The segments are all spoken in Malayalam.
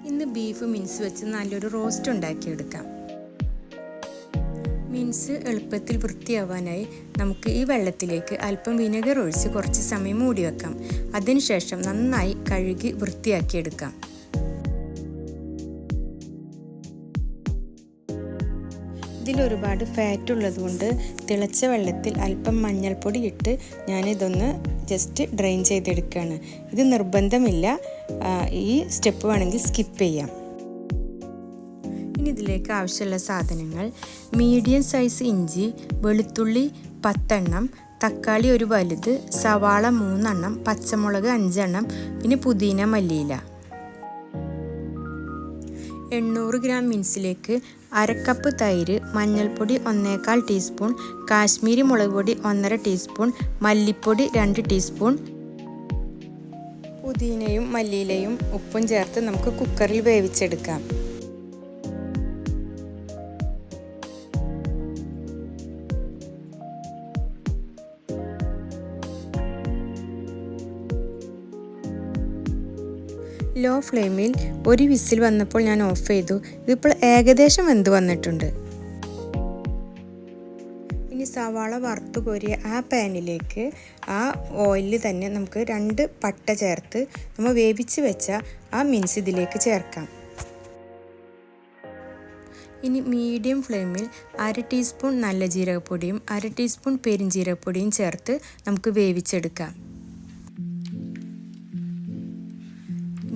ഇന്ന് ബീഫ് മിൻസ് വെച്ച് നല്ലൊരു റോസ്റ്റ് ഉണ്ടാക്കിയെടുക്കാം. മിൻസ് എളുപ്പത്തിൽ വൃത്തിയാവാനായി നമുക്ക് ഈ വെള്ളത്തിലേക്ക് അല്പം വിനെഗർ ഒഴിച്ച് കുറച്ച് സമയം മൂടി വെക്കാം. അതിനുശേഷം നന്നായി കഴുകി വൃത്തിയാക്കിയെടുക്കാം. ഇതിലൊരുപാട് ഫാറ്റ് ഉള്ളതുകൊണ്ട് തിളച്ച വെള്ളത്തിൽ അല്പം മഞ്ഞൾപ്പൊടി ഇട്ട് ഞാനിതൊന്ന് ജസ്റ്റ് ഡ്രെയിൻ ചെയ്തെടുക്കുകയാണ്. ഇത് നിർബന്ധമില്ല, ഈ സ്റ്റെപ്പ് വേണമെങ്കിൽ സ്കിപ്പ് ചെയ്യാം. ഇനി ഇതിലേക്ക് ആവശ്യമുള്ള സാധനങ്ങൾ: മീഡിയം സൈസ് ഇഞ്ചി, വെളുത്തുള്ളി 10 എണ്ണം, തക്കാളി ഒരു വലുത്, സവാള 3 എണ്ണം, പച്ചമുളക് 5 എണ്ണം, പിന്നെ പുതിന മല്ലിയില. 800 ഗ്രാം മിൻസിലേക്ക് 1/2 കപ്പ് തൈര്, മഞ്ഞൾപ്പൊടി 1/4 ടീസ്പൂൺ, കാശ്മീരി മുളക് പൊടി 1/2 ടീസ്പൂൺ, മല്ലിപ്പൊടി 2 ടീസ്പൂൺ, പുതിനയും മല്ലിയിലയും ഉപ്പും ചേർത്ത് നമുക്ക് കുക്കറിൽ വേവിച്ചെടുക്കാം. ലോ ഫ്ലെയിമിൽ ഒരു വിസിൽ വന്നപ്പോൾ ഞാൻ ഓഫ് ചെയ്തു. ഇതിപ്പോൾ ഏകദേശം വെന്ത് വന്നിട്ടുണ്ട്. ഇനി സവാള വറുത്ത് കോരിയ ആ പാനിലേക്ക് ആ ഓയിലിൽ തന്നെ നമുക്ക് 2 പട്ട ചേർത്ത് നമ്മൾ വേവിച്ച് വെച്ച ആ മിൻസ് ഇതിലേക്ക് ചേർക്കാം. ഇനി മീഡിയം ഫ്ലെയിമിൽ 1/2 ടീസ്പൂൺ നല്ല ജീരകപ്പൊടിയും 1/2 ടീസ്പൂൺ പെരിഞ്ജീരകപ്പൊടിയും ചേർത്ത് നമുക്ക് വേവിച്ചെടുക്കാം.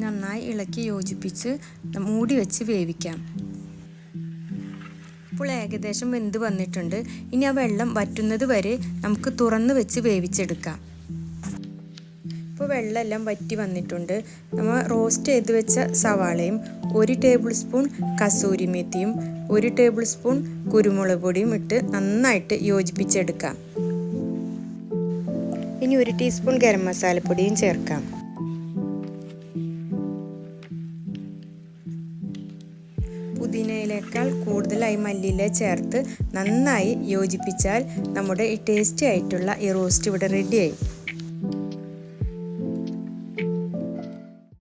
നന്നായി ഇളക്കി യോജിപ്പിച്ച് മൂടി വെച്ച് വേവിക്കാം. ഇപ്പോൾ ഏകദേശം വെന്ത് വന്നിട്ടുണ്ട്. ഇനി ആ വെള്ളം വറ്റുന്നത് വരെ നമുക്ക് തുറന്ന് വെച്ച് വേവിച്ചെടുക്കാം. ഇപ്പോൾ വെള്ളമെല്ലാം വറ്റി വന്നിട്ടുണ്ട്. നമ്മൾ റോസ്റ്റ് ചെയ്ത് വെച്ച സവാളയും 1 ടേബിൾ സ്പൂൺ കസൂരി മേത്തിയും 1 ടേബിൾ സ്പൂൺ കുരുമുളക് പൊടിയും ഇട്ട് നന്നായിട്ട് യോജിപ്പിച്ചെടുക്കാം. ഇനി 1 ടീസ്പൂൺ ഗരം മസാലപ്പൊടിയും ചേർക്കാം. പുതിനയിലേക്കാൾ കൂടുതലായി മല്ലിയില ചേർത്ത് നന്നായി യോജിപ്പിച്ചാൽ നമ്മുടെ ഈ ടേസ്റ്റി ആയിട്ടുള്ള ഈ റോസ്റ്റ് ഇവിടെ റെഡിയായി.